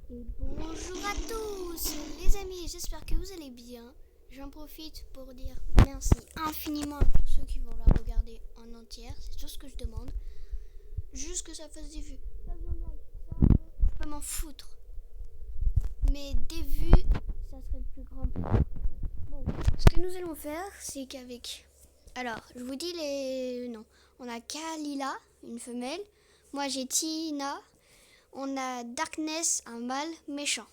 Et bonjour à tous les amis, j'espère que vous allez bien. J'en profite pour dire merci infiniment à tous ceux qui vont la regarder en entière. C'est tout ce que je demande. Juste que ça fasse des vues. Pas besoin de like, ça je peux m'en foutre. Mais des vues, ça serait le plus grand plaisir. Bon, ce que nous allons faire, c'est qu'avec... Alors, je vous dis les noms. On a Kalila, une femelle. Moi j'ai Tina. On a Darkness, un mâle méchant.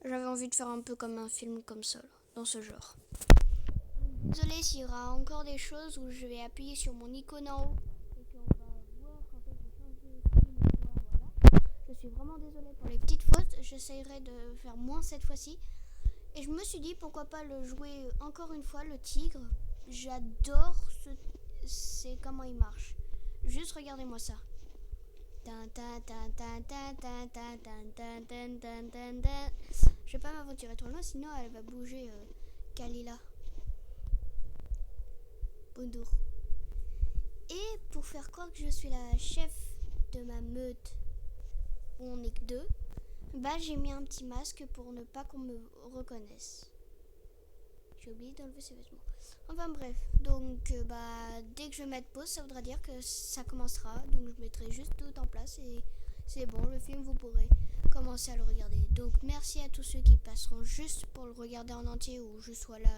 J'avais envie de faire un peu comme un film comme ça, dans ce genre. Désolée s'il y aura encore des choses où je vais appuyer sur mon icône en haut et qu'on va voir qu'en fait j'ai changé de film ou quoi, voilà. Je suis vraiment désolée pour les petites fautes. J'essayerai de faire moins cette fois-ci. Et je me suis dit pourquoi pas le jouer encore une fois, le tigre. J'adore c'est comment il marche. Juste regardez-moi ça. Je vais pas m'aventurer trop loin, sinon elle va bouger Kalila. Bonjour. Et pour faire croire que je suis la chef de ma meute, où on n'est que deux, bah j'ai mis un petit masque pour ne pas qu'on me reconnaisse. J'ai oublié d'enlever ses vêtements. Enfin bref, donc dès que je vais mettre pause, ça voudra dire que ça commencera. Donc je mettrai juste tout en place et c'est bon, le film vous pourrez commencer à le regarder. Donc merci à tous ceux qui passeront juste pour le regarder en entier ou juste voilà,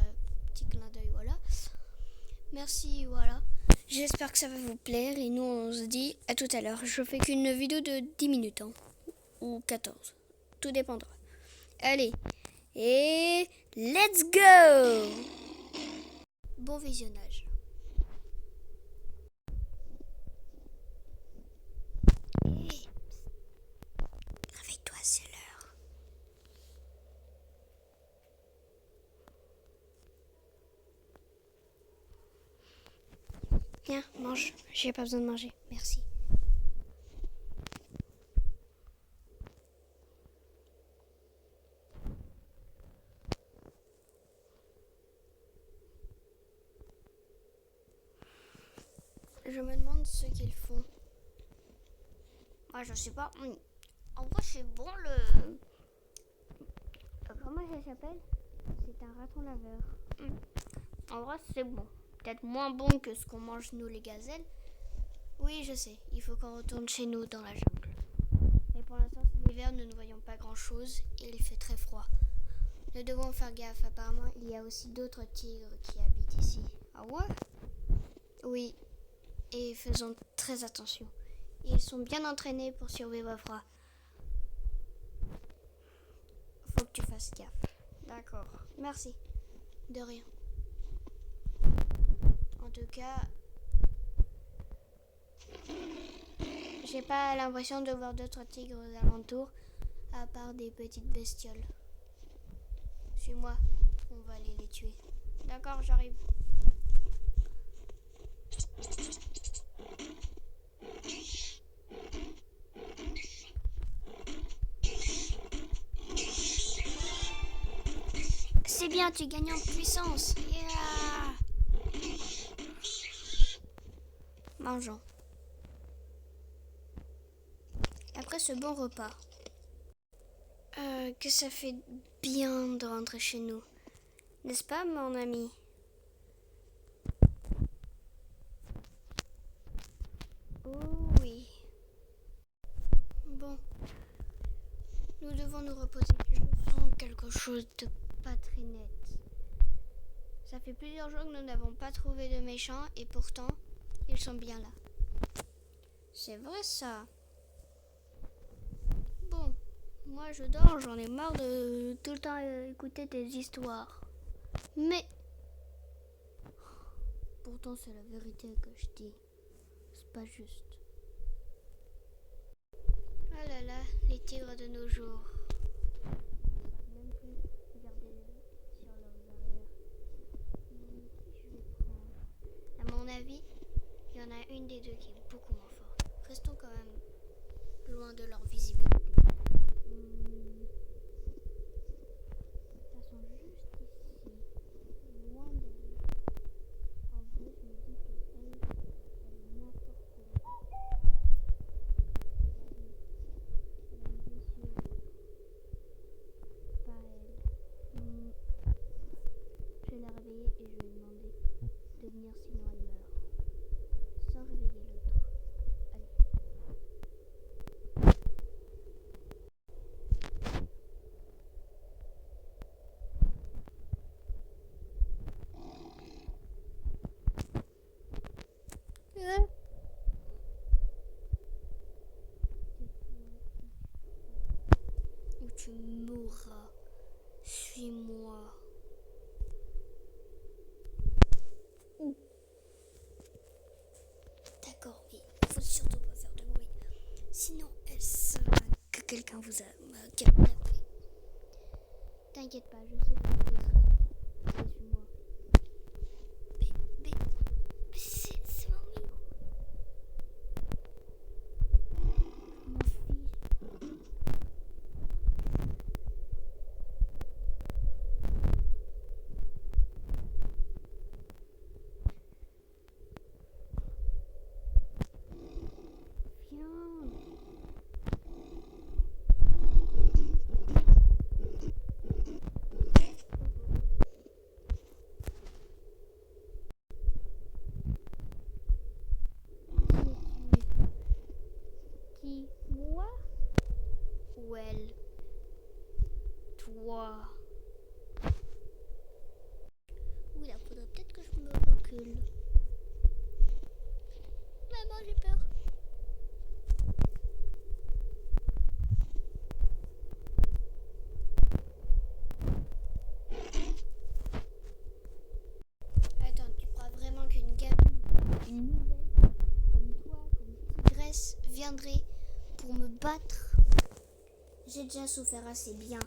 petit clin d'œil, voilà. Merci, voilà. J'espère que ça va vous plaire et nous on se dit à tout à l'heure. Je fais qu'une vidéo de 10 minutes hein, ou 14. Tout dépendra. Allez, et let's go! Bon visionnage. Hey, réveille-toi, c'est l'heure. Viens, mange. J'ai pas besoin de manger. Merci. Je me demande ce qu'ils font. Moi, je sais pas. En vrai, c'est bon le... Comment ça s'appelle? C'est un raton laveur. En vrai, c'est bon. Peut-être moins bon que ce qu'on mange nous les gazelles. Oui, je sais. Il faut qu'on retourne chez nous dans la jungle. Mais pour l'instant, c'est l'hiver, nous ne voyons pas grand-chose et il fait très froid. Nous devons faire gaffe. Apparemment, il y a aussi d'autres tigres qui habitent ici. Ah ouais? Oui. Et faisons très attention. Ils sont bien entraînés pour survivre au froid. Faut que tu fasses gaffe. D'accord. Merci. De rien. En tout cas, j'ai pas l'impression de voir d'autres tigres aux alentours, à part des petites bestioles. Suis-moi, on va aller les tuer. D'accord, j'arrive. C'est bien, tu gagnes en puissance. Yeah. Mangeons. Après ce bon repas, que ça fait bien de rentrer chez nous. N'est-ce pas, mon ami? Oh oui. Bon, nous devons nous reposer. Je sens quelque chose de pas très net. Ça fait plusieurs jours que nous n'avons pas trouvé de méchants et pourtant, ils sont bien là. C'est vrai ça. Bon, moi je dors, j'en ai marre de tout le temps écouter tes histoires. Mais, pourtant c'est la vérité que je dis. C'est pas juste. Ah là là, les tigres de nos jours. Ils savent même plus regarder sur leurs arrières. Je vais prendre. À mon avis, il y en a une des deux qui est beaucoup moins forte. Restons quand même loin de leur visibilité. Passons juste ici, loin d'elle. En vrai, je me dis qu'elle est n'importe où. Elle a une blessure. tu mourras. Suis-moi. Où? D'accord, oui. Faut surtout pas faire de bruit. Sinon, elle saura que quelqu'un vous a kidnappé. T'inquiète pas, je sais faire des trucs. Suis-moi. Mais c'est mon mignon. Mon fils. Viens. Qui? Moi? Ou elle? Toi? Oula, faudrait peut-être que je me recule. Maman, j'ai peur. Attends, tu crois vraiment qu'une gamine, une nouvelle, comme toi, comme tigresse, viendrait pour me battre? J'ai déjà souffert assez bien.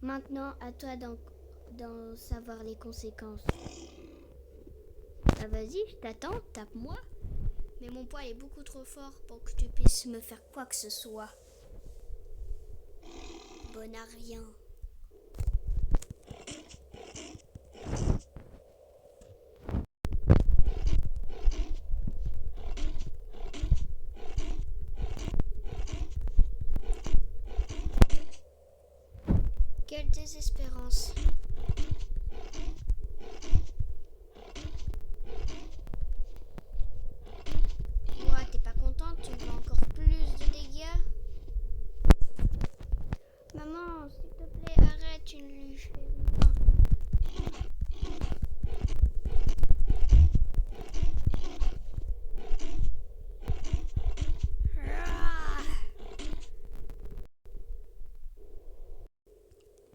Maintenant, à toi d'en savoir les conséquences. Bah vas-y, je t'attends, tape-moi. Mais mon poids est beaucoup trop fort pour que tu puisses me faire quoi que ce soit. Bon à rien. Quelle désespérance. Toi, t'es pas contente? Tu veux encore plus de dégâts? Maman, s'il te plaît, arrête, une luche.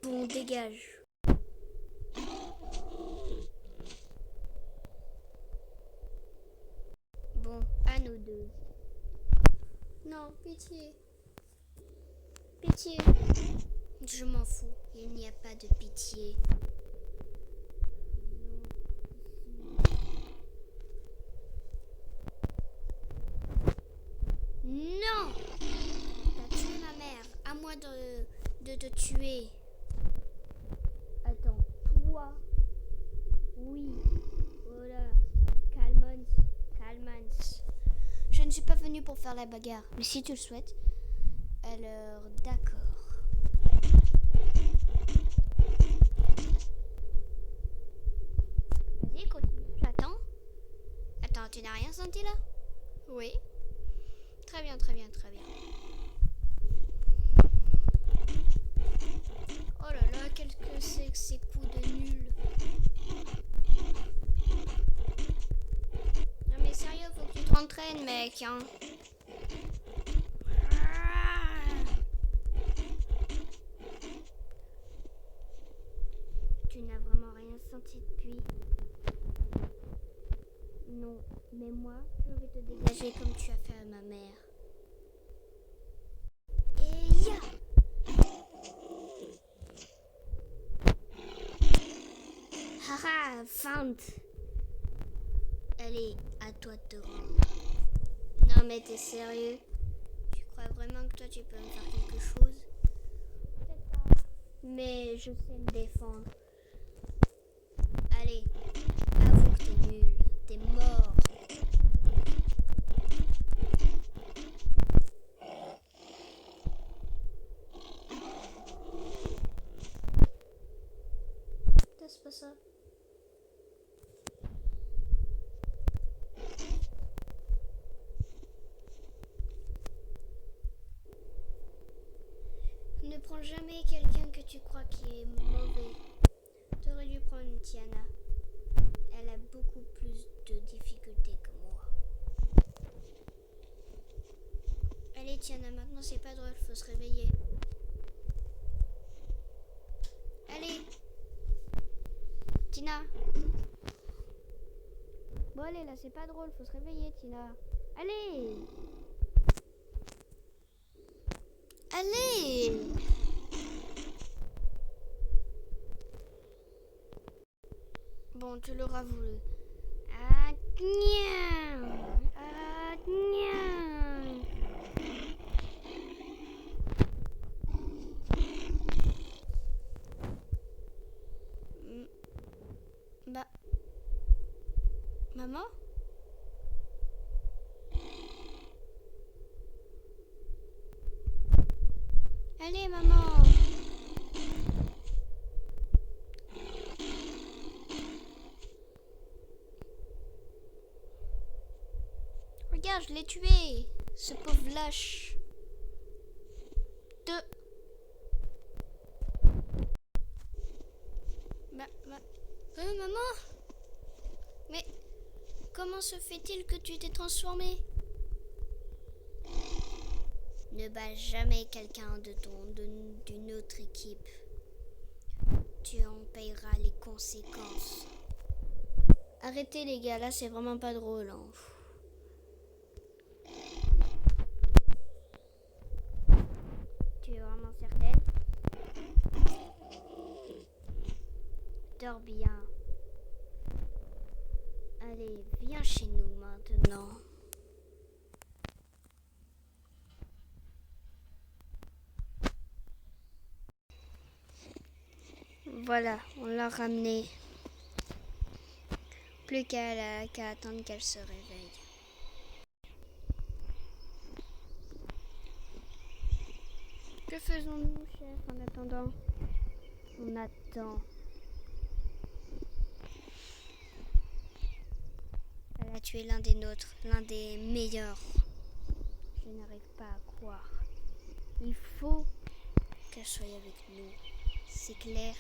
Bon, dégage. Bon, à nous deux. Non, pitié. Pitié. Je m'en fous, il n'y a pas de pitié. Non! T'as tué ma mère, à moi de te tuer. Attends, toi? Oui. Voilà. Calmons. Je ne suis pas venue pour faire la bagarre, mais si tu le souhaites, alors d'accord. Vas-y, continue, j'attends. Attends, tu n'as rien senti là? Oui. Très bien. Oh là là, qu'est-ce que c'est que ces coups de nul. Non mais sérieux, faut que tu t'entraînes, mec, hein. Tu n'as vraiment rien senti depuis? Non, mais moi, je vais te dégager comme tu as fait à ma mère. Et ya! Haha, feinte! Allez, à toi de te rendre. Non mais t'es sérieux? Tu crois vraiment que toi tu peux me faire quelque chose? Peut-être pas. Mais je sais me défendre. Allez, avoue que t'es nul. T'es mort. C'est pas ça. Ne prends jamais quelqu'un que tu crois qui est mauvais. T'aurais dû prendre Tiana. Elle a beaucoup plus de difficultés que moi. Allez Tiana, maintenant c'est pas drôle, faut se réveiller. Tina. Bon allez, là c'est pas drôle, faut se réveiller Tina. Allez. Allez. Bon, tu l'auras voulu. Ah, tiens. Ah, tiens. Bah... Maman? Allez, maman. Regarde, je l'ai tué. Ce pauvre lâche. Maman? Mais comment se fait-il que tu t'es transformé? Ne bats jamais quelqu'un d'une autre équipe. Tu en payeras les conséquences. Arrêtez les gars, là c'est vraiment pas drôle. Hein. Tu es vraiment certaine? Dors bien. Allez, viens chez nous maintenant. Voilà, on l'a ramenée. Plus qu'à attendre qu'elle se réveille. Que faisons-nous, chef, en attendant? On attend. Elle a tué l'un des nôtres, l'un des meilleurs. Je n'arrive pas à croire. Il faut qu'elle soit avec nous. C'est clair?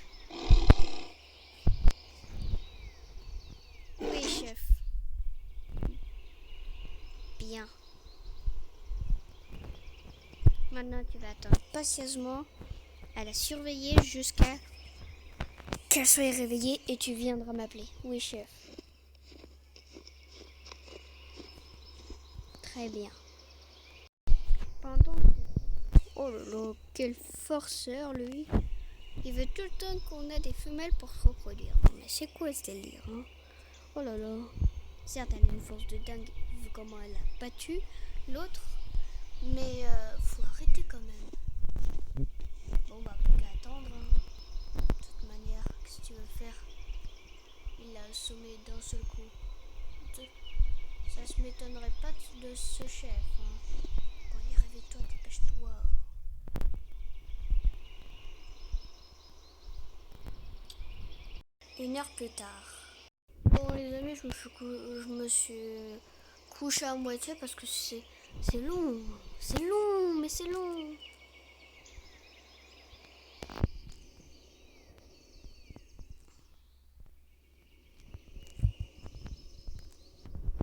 Oui, chef. Bien. Maintenant, tu vas attendre patiemment à la surveiller jusqu'à qu'elle soit réveillée et tu viendras m'appeler. Oui, chef. Très bien. Pendant... Oh là là, quel forceur, lui. Il veut tout le temps qu'on ait des femelles pour se reproduire. Mais c'est quoi ce délire, hein? Oh là là. Certes, elle a une force de dingue, vu comment elle a battu l'autre. Mais faut arrêter quand même. Bon, bah, plus qu'à attendre. Hein. De toute manière, qu'est-ce que tu veux faire? Il l'a assommé d'un seul coup. Ça se m'étonnerait pas de ce chef. Hein. Bon, allez, réveille-toi, dépêche-toi. Une heure plus tard. Bon, les amis, je me suis couché à moitié parce que c'est long. C'est long, mais c'est long.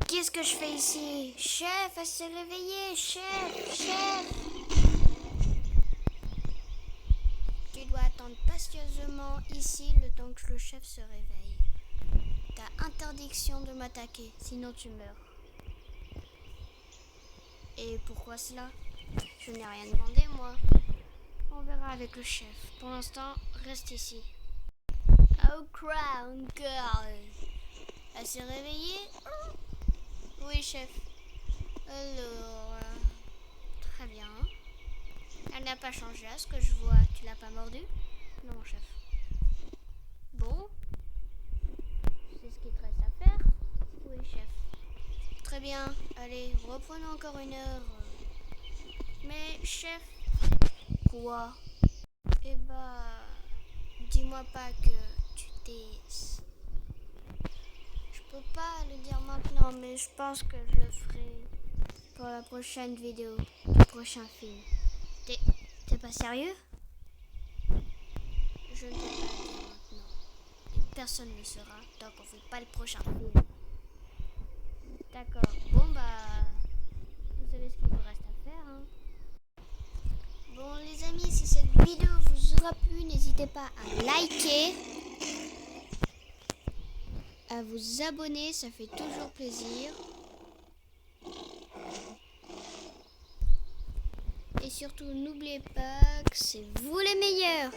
Qu'est-ce que je fais ici? Chef, elle s'est réveillée. Chef. Tu dois attendre patieusement ici le temps que le chef se réveille. T'as interdiction de m'attaquer, sinon tu meurs. Et pourquoi cela? Je n'ai rien demandé, moi. On verra avec le chef. Pour l'instant, reste ici. Oh, Crown Girl. Elle s'est réveillée? Oui, chef. Alors, très bien. Elle n'a pas changé à ce que je vois. Tu l'as pas mordu? Non, chef. Bon. C'est ce qu'il te reste à faire? Oui, chef. Très bien. Allez, reprenons encore une heure. Mais, chef... Quoi? Eh bah... dis-moi pas que tu t'es... Je peux pas le dire maintenant, mais je pense que je le ferai pour la prochaine vidéo, le prochain film. T'es pas sérieux? Je ne peux pas le dire maintenant. Et personne ne le saura tant qu'on fait pas le prochain film. D'accord. Bon bah... vous savez ce qu'il vous reste à faire, hein. Bon les amis, si cette vidéo vous aura plu, n'hésitez pas à liker. à vous abonner, ça fait toujours plaisir. Et surtout, n'oubliez pas que c'est vous les meilleurs.